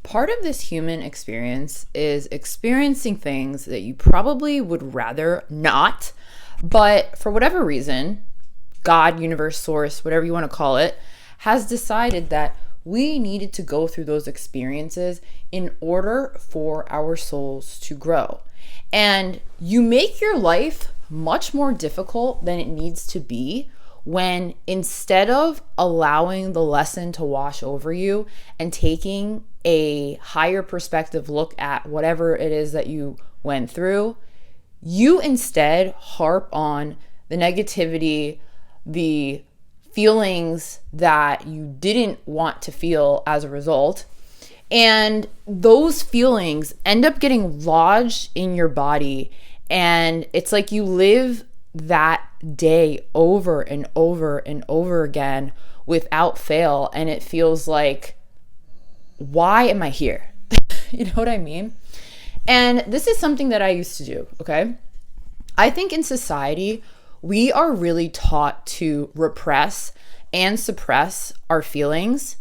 Part of this human experience is experiencing things that you probably would rather not, but for whatever reason, God, universe, source, whatever you want to call it, has decided that we needed to go through those experiences in order for our souls to grow. And you make your life much more difficult than it needs to be when, instead of allowing the lesson to wash over you and taking a higher perspective look at whatever it is that you went through, you instead harp on the negativity, the feelings that you didn't want to feel as a result. And those feelings end up getting lodged in your body. And it's like you live that day over and over and over again without fail. And it feels like, why am I here? You know what I mean? And this is something that I used to do, okay? I think in society, we are really taught to repress and suppress our feelings.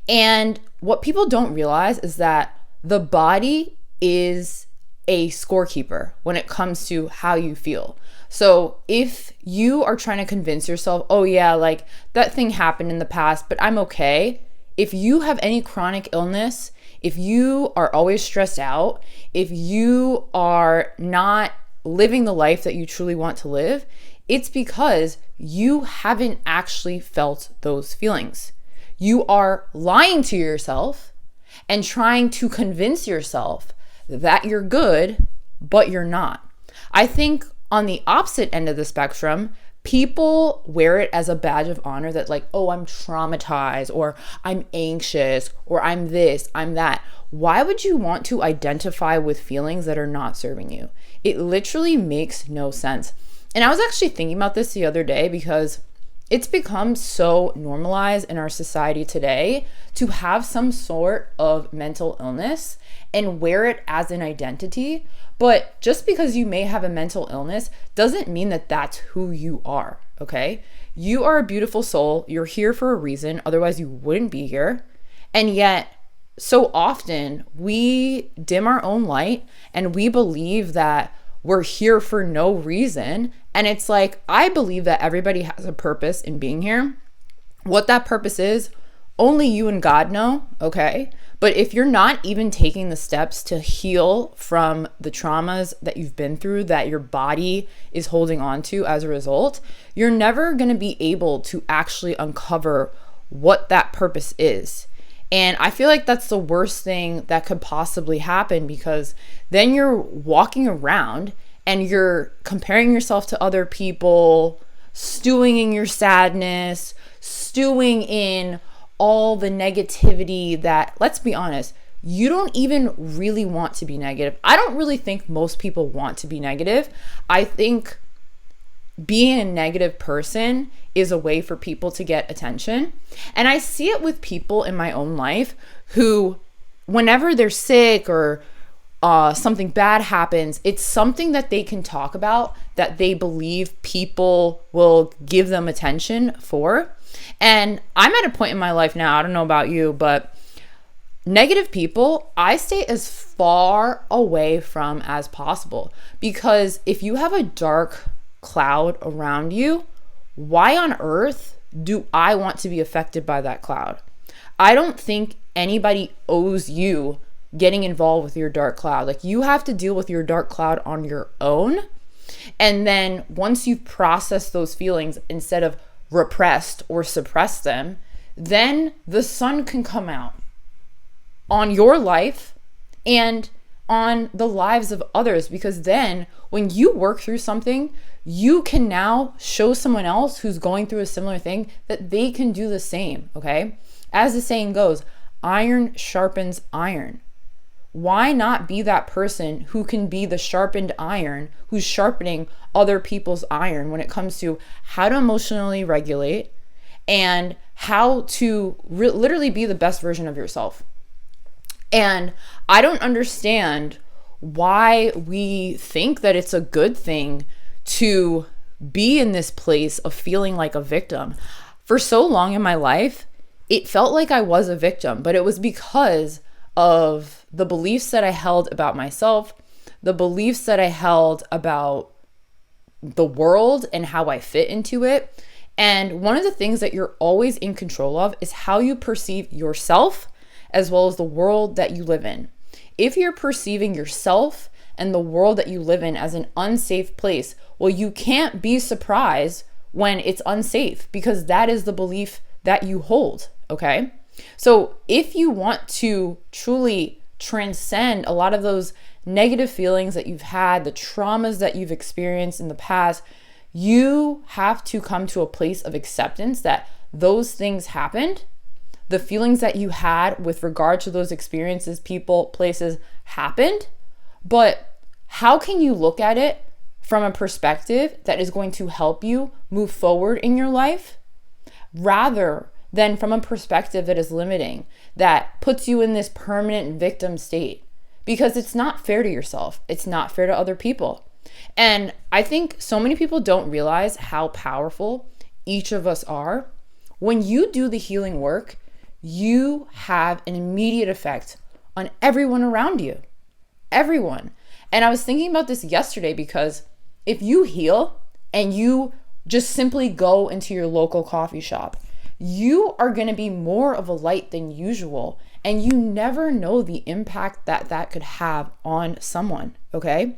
And what people don't realize is that the body is a scorekeeper when it comes to how you feel. So if you are trying to convince yourself, oh yeah, like that thing happened in the past, but I'm okay. If you have any chronic illness, if you are always stressed out, if you are not living the life that you truly want to live, it's because you haven't actually felt those feelings. You are lying to yourself and trying to convince yourself that you're good, but you're not. I think on the opposite end of the spectrum, people wear it as a badge of honor that like, oh, I'm traumatized, or I'm anxious, or I'm this, I'm that. Why would you want to identify with feelings that are not serving you? It literally makes no sense. And I was actually thinking about this the other day because it's become so normalized in our society today to have some sort of mental illness and wear it as an identity. But just because you may have a mental illness doesn't mean that that's who you are, okay? You are a beautiful soul. You're here for a reason. Otherwise, you wouldn't be here. And yet, so often we dim our own light and we believe that we're here for no reason. And it's like, I believe that everybody has a purpose in being here. What that purpose is, only you and God know, okay? But if you're not even taking the steps to heal from the traumas that you've been through, that your body is holding on to as a result, you're never going to be able to actually uncover what that purpose is. And I feel like that's the worst thing that could possibly happen, because then you're walking around and you're comparing yourself to other people, stewing in your sadness, stewing in all the negativity that, let's be honest, you don't even really want to be negative. I don't really think most people want to be negative. I think being a negative person is a way for people to get attention. And I see it with people in my own life who, whenever they're sick or something bad happens, it's something that they can talk about that they believe people will give them attention for. And I'm at a point in my life now, I don't know about you, but negative people, I stay as far away from as possible, because if you have a dark cloud around you, why on earth do I want to be affected by that cloud? I don't think anybody owes you getting involved with your dark cloud. Like, you have to deal with your dark cloud on your own. And then once you've processed those feelings, instead of repressed or suppressed them, then the sun can come out on your life and on the lives of others. Because then when you work through something, you can now show someone else who's going through a similar thing that they can do the same, okay? As the saying goes, iron sharpens iron. Why not be that person who can be the sharpened iron, who's sharpening other people's iron when it comes to how to emotionally regulate and how to literally be the best version of yourself? And I don't understand why we think that it's a good thing to be in this place of feeling like a victim. For so long in my life, it felt like I was a victim, but it was because of the beliefs that I held about myself, the beliefs that I held about the world and how I fit into it. And one of the things that you're always in control of is how you perceive yourself as well as the world that you live in. If you're perceiving yourself and the world that you live in as an unsafe place, well, you can't be surprised when it's unsafe, because that is the belief that you hold, okay? So if you want to truly transcend a lot of those negative feelings that you've had, the traumas that you've experienced in the past, you have to come to a place of acceptance that those things happened. The feelings that you had with regard to those experiences, people, places happened. But how can you look at it from a perspective that is going to help you move forward in your life, rather than from a perspective that is limiting, that puts you in this permanent victim state? Because it's not fair to yourself. It's not fair to other people. And I think so many people don't realize how powerful each of us are. When you do the healing work, you have an immediate effect on everyone around you. Everyone. And I was thinking about this yesterday, because if you heal and you just simply go into your local coffee shop, you are going to be more of a light than usual. And you never know the impact that that could have on someone, okay?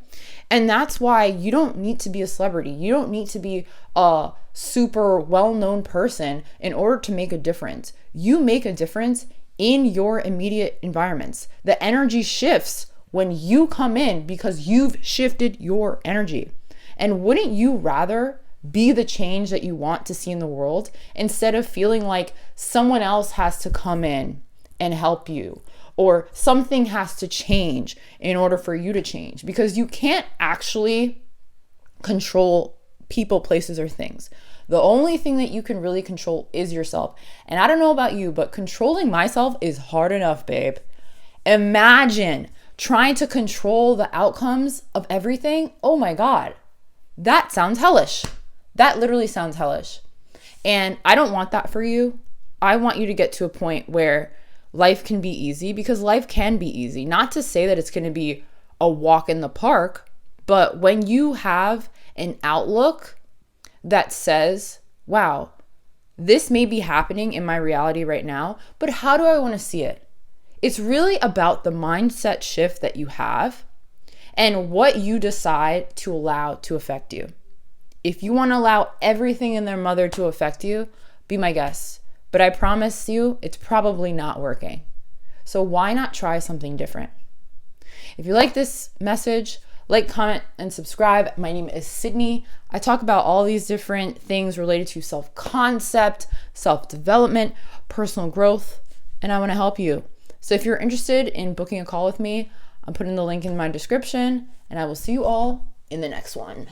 And that's why you don't need to be a celebrity. You don't need to be a super well-known person in order to make a difference. You make a difference in your immediate environments. The energy shifts when you come in because you've shifted your energy. And wouldn't you rather be the change that you want to see in the world, instead of feeling like someone else has to come in and help you, or something has to change in order for you to change? Because you can't actually control people, places, or things. The only thing that you can really control is yourself. And I don't know about you, but controlling myself is hard enough, babe. Imagine trying to control the outcomes of everything. Oh my God, that sounds hellish. That literally sounds hellish. And I don't want that for you. I want you to get to a point where life can be easy, because life can be easy. Not to say that it's going to be a walk in the park, but when you have an outlook that says, wow, this may be happening in my reality right now, but how do I want to see it? It's really about the mindset shift that you have and what you decide to allow to affect you. If you want to allow everything in their mother to affect you, be my guest. But I promise you, it's probably not working. So why not try something different? If you like this message, like, comment, and subscribe. My name is Sydney. I talk about all these different things related to self-concept, self-development, personal growth, and I want to help you. So if you're interested in booking a call with me, I'm putting the link in my description, and I will see you all in the next one.